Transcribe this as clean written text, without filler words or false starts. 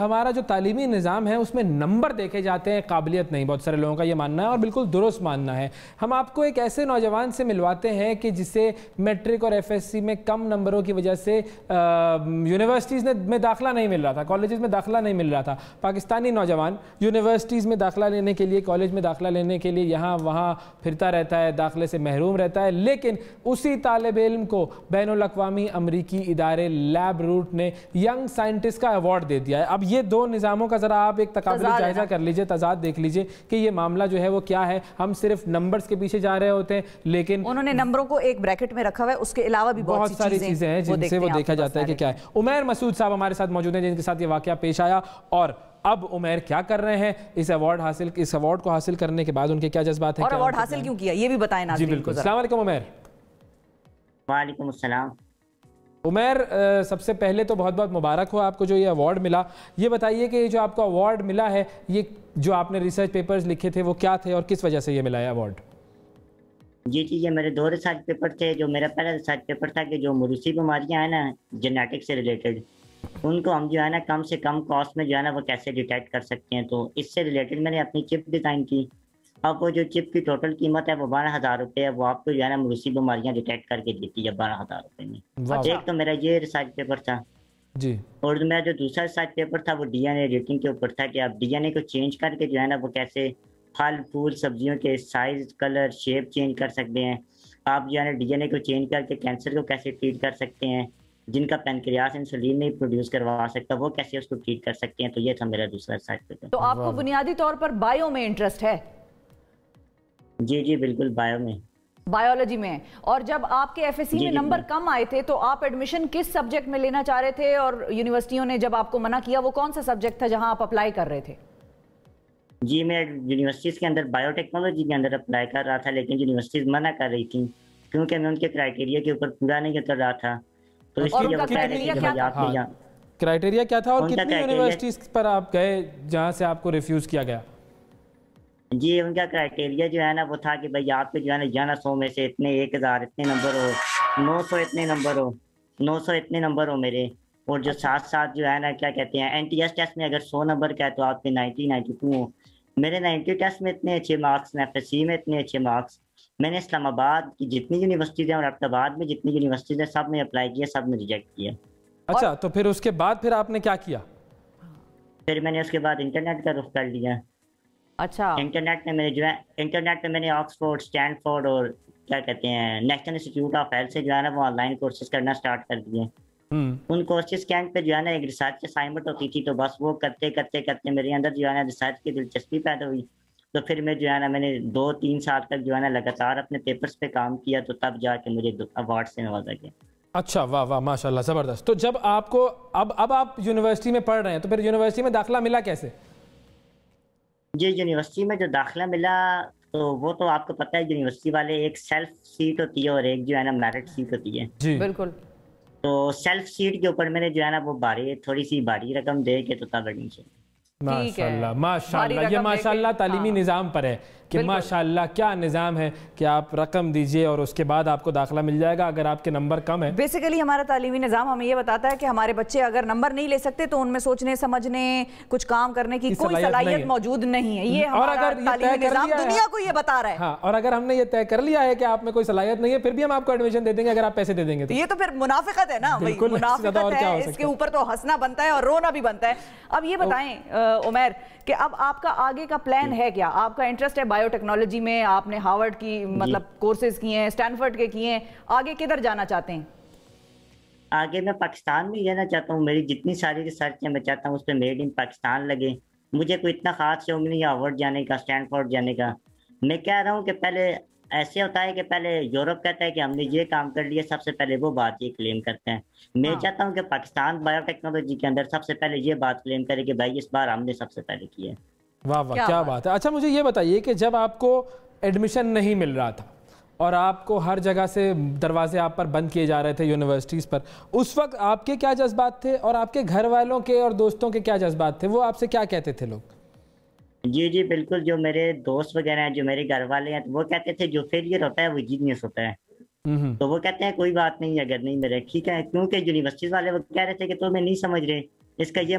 ہمارا جو تعلیمی نظام ہے اس میں نمبر دیکھے جاتے ہیں، قابلیت نہیں. بہت سارے لوگوں کا یہ ماننا ہے اور بالکل درست ماننا ہے. ہم آپ کو ایک ایسے نوجوان سے ملواتے ہیں کہ جسے میٹرک اور ایف ایس سی میں کم نمبروں کی وجہ سے یونیورسٹیز میں داخلہ نہیں مل رہا تھا، کالجز میں داخلہ نہیں مل رہا تھا. پاکستانی نوجوان یونیورسٹیز میں داخلہ لینے کے لیے، کالج میں داخلہ لینے کے لیے یہاں وہاں پھرتا رہتا ہے، داخلے سے محروم رہتا ہے. لیکن اسی طالب علم کو بین الاقوامی امریکی ادارے لیب روٹ نے ینگ سائنٹسٹ کا ایوارڈ دے دیا ہے. اب یہ دو نظاموں کا ذرا آپ ایک تقابلی جائزہ کر لیجئے، تضاد دیکھ لیجئے کہ یہ معاملہ جو ہے وہ کیا ہے. ہم صرف نمبرز کے پیچھے جا رہے ہوتے ہیں، لیکن انہوں نے نمبروں کو ایک بریکٹ میں رکھا ہوا ہے، اس کے علاوہ بھی بہت ساری چیزیں ہیں جن سے وہ دیکھا جاتا ہے کہ کیا ہے. عمیر مسعود صاحب ہمارے ساتھ موجود ہیں جن کے ساتھ یہ واقعہ پیش آیا، اور اب عمیر کیا کر رہے ہیں اس ایوارڈ کو حاصل کرنے کے بعد ان کے کیا جذبات ہیں، اور ایوارڈ حاصل کیوں کیا یہ بھی بتائیں ناظرین. جی بالکل. السلام علیکم عمیر. وعلیکم السلام. عمیر سب سے پہلے تو بہت بہت مبارک ہو آپ کو جو یہ ایوارڈ ملا. یہ بتائیے کہ جو آپ کو ایوارڈ ملا ہے، یہ جو آپ نے ریسرچ پیپرز لکھے تھے وہ کیا تھے اور کس وجہ سے یہ ملا ہے ایوارڈ؟ جی یہ میرے 2 ریسرچ پیپر تھے. جو میرا پہلا ریسرچ پیپر تھا کہ جو موروثی بیماریاں ہیں نا جینیٹک سے ریلیٹڈ، ان کو ہم جو ہے نا کم سے کم کاسٹ میں جو ہے نا وہ کیسے ڈیٹیکٹ کر سکتے ہیں. تو اس سے ریلیٹڈ میں نے اپنی چپ ڈیزائن کی. اب وہ جو چپ کی ٹوٹل قیمت ہے وہ 12,000 روپے ہے. وہ آپ کو جو ہے نا موروثی بیماریاں ڈیٹیکٹ کر کے دیتی ہے 12,000 روپے میں. ایک تو میرا یہ ریسرچ پیپر تھا جی. اور میرا جو دوسرا ریسرچ پیپر تھا وہ ڈی این اے ایڈیٹنگ کے اوپر تھا کہ آپ ڈی این اے کو چینج کر کے جو ہے نا وہ کیسے پھل پھول سبزیوں کے سائز کلر شیپ چینج کر سکتے ہیں. آپ جو ہے نا ڈی این اے کو چینج کر کے کینسر کو کیسے ٹریٹ کر سکتے ہیں. جن کا پینکریاس انسولین نہیں پروڈیوس کروا سکتا وہ کیسے اس کو ٹریٹ کر سکتے ہیں. تو یہ تھا میرا دوسرا ریسرچ پیپر. تو آپ کو بنیادی طور پر بائیو میں انٹرسٹ ہے؟ جی بالکل بائیو میں، بائیولوجی میں. اور جب آپ کے ایف ایس سی میں نمبر کم آئے تھے تو آپ ایڈمیشن کس سبجیکٹ میں لینا چاہ رہے تھے، اور یونیورسٹیوں نے جب آپ کو منع کیا وہ کون سا سبجیکٹ تھا جہاں آپ اپلائی کر رہے تھے؟ جی میں یونیورسٹیز کے اندر بائیو ٹیکنالوجی کے اندر اپلائی کر رہا تھا، لیکن یونیورسٹیز منع کر رہی تھیں کیونکہ میں ان کے کرائیٹیریا کے اوپر پورا نہیں کر رہا تھا. تو اس لیے وہ کہہ رہے تھے کہ بھائی آپ لے جائیں. کرائیٹیریا کیا تھا اور کتنی یونیورسٹیز پر آپ گئے جہاں سے آپ کو ریفیوز کیا گیا؟ جی ان کا کرائیٹیریا جو ہے نا وہ تھا کہ بھائی آپ کے جو ہے نا 1100 میں سے اتنے 1000 اتنے نمبر ہو، 900 اتنے نمبر ہو، 900 اتنے نمبر ہو میرے. اور جو ساتھ ساتھ جو ہے نا کیا کہتے ہیں این ٹی ایس ٹیسٹ میں اگر 100 نمبر کا ہے تو آپ کے 92 ہو. میرے 90 ٹیسٹ میں اتنے اچھے مارکس، ایف ایس سی میں اتنے اچھے مارکس. میں نے اسلام آباد کی جتنی یونیورسٹیز ہیں اور ایبٹ آباد میں جتنی یونیورسٹیز ہیں سب میں اپلائی کیا، سب میں ریجیکٹ کیا. اچھا تو پھر اس کے بعد پھر آپ نے کیا کیا؟ پھر میں نے اس کے بعد انٹرنیٹ کا رخ کر لیا. اچھا. انٹرنیٹ میں جو ہے انٹرنیٹ پہ میں نے آکسفورڈ، اسٹینفورڈ اور کیا کہتے ہیں نیشنل انسٹیٹیوٹ آف ہیلتھ سے جو ہے نا وہ آن لائن کورسز کرنا اسٹارٹ کر دیے. ان کورسز کے اینڈ پہ جو ہے نا ایک ریسرچ اسائنمنٹ ہوتی تھی، تو بس وہ کرتے کرتے میرے اندر جو ہے نا ریسرچ کی دلچسپی پیدا ہوئی. تو پھر میں جو ہے نا میں نے 2-3 سال تک جو ہے نا لگاتار اپنے پیپرز پہ کام کیا، تو تب جا کے مجھے ایوارڈ سے نوازا گیا. اچھا واہ واہ ماشاء اللہ زبردست. تو جب آپ کو اب آپ یونیورسٹی میں پڑھ رہے ہیں تو پھر یونیورسٹی میں داخلہ ملا کیسے؟ جی یونیورسٹی میں جو داخلہ ملا تو وہ تو آپ کو پتہ ہے یونیورسٹی والے ایک سیلف سیٹ ہوتی ہے اور ایک جو ہے نا میرٹ سیٹ ہوتی ہے. جی بالکل. تو سیلف سیٹ کے اوپر میں نے جو ہے نا وہ تھوڑی سی بھاری رقم دے کے تو تب ایڈمیشن. ماشاءاللہ ماشاءاللہ یہ ماشاءاللہ تعلیمی نظام پر ہے کہ ماشاءاللہ کیا نظام ہے کہ آپ رقم دیجئے اور اس کے بعد آپ کو داخلہ مل جائے گا اگر آپ کے نمبر کم ہے. بیسیکلی ہمارا تعلیمی نظام ہمیں یہ بتاتا ہے کہ ہمارے بچے اگر نمبر نہیں لے سکتے تو ان میں سوچنے سمجھنے کچھ کام کرنے کی کوئی صلاحیت موجود نہیں ہے. یہ ہمارا تعلیمی نظام دنیا کو یہ بتا رہا ہے. ہاں اور اگر ہم نے یہ طے کر لیا ہے کہ آپ میں کوئی صلاحیت نہیں ہے پھر بھی ہم آپ کو ایڈمیشن دے دیں گے اگر آپ پیسے دے دیں گے. یہ تو پھر منافقت ہے نا. منافقت ہے، اس کے اوپر تو ہنسنا بنتا ہے اور رونا بھی بنتا ہے. اب یہ بتائیں عمیر کہ اب آپ کا آگے کا پلان ہے کیا؟ آپ کا انٹرسٹ ہے بائیو ٹیکنالوجی میں، آپ نے ہارورڈ کی مطلب کورسز کیے ہیں، اسٹینفورڈ کے کیے ہیں، آگے کدھر جانا چاہتے ہیں؟ آگے میں پاکستان میں جانا چاہتا ہوں. میری جتنی ساری ریسرچ ہے میں چاہتا ہوں اس پہ میڈ ان پاکستان لگے. مجھے کوئی اتنا خاص شوق نہیں ہے ہارورڈ جانے کا، اسٹینفورڈ جانے کا. میں کہہ رہا ہوں کہ پہلے ایسے ہوتا ہے کہ پہلے یورپ کہتا ہے کہ ہم نے یہ کام کر لیا، سب سے پہلے وہ بات یہ کلیم کرتے ہیں. میں چاہتا ہوں کہ پاکستان بائیو ٹیکنالوجی کے اندر سب سے پہلے یہ بات کلیم کرے کہ بھائی اس بار ہم نے سب سے پہلے کیا ہے. واہ واہ کیا بات ہے. اچھا مجھے یہ بتائیے کہ جب آپ کو ایڈمیشن نہیں مل رہا تھا اور آپ کو ہر جگہ سے دروازے آپ پر بند کیے جا رہے تھے یونیورسٹیز پر، اس وقت آپ کے کیا جذبات تھے اور آپ کے گھر والوں کے اور دوستوں کے کیا جذبات تھے؟ وہ آپ سے کیا کہتے تھے لوگ؟ جی بالکل. جو میرے دوست وغیرہ ہیں، جو میرے گھر والے ہیں، وہ کہتے تھے جو فیلئر ہوتا ہے وہ جینیس ہوتا ہے. تو وہ کہتے ہیں کوئی بات نہیں اگر نہیں میرے ٹھیک ہے، کیونکہ یونیورسٹیز والے وہ کہہ رہے تھے کہ تمہیں نہیں سمجھ رہے، اس کا یہ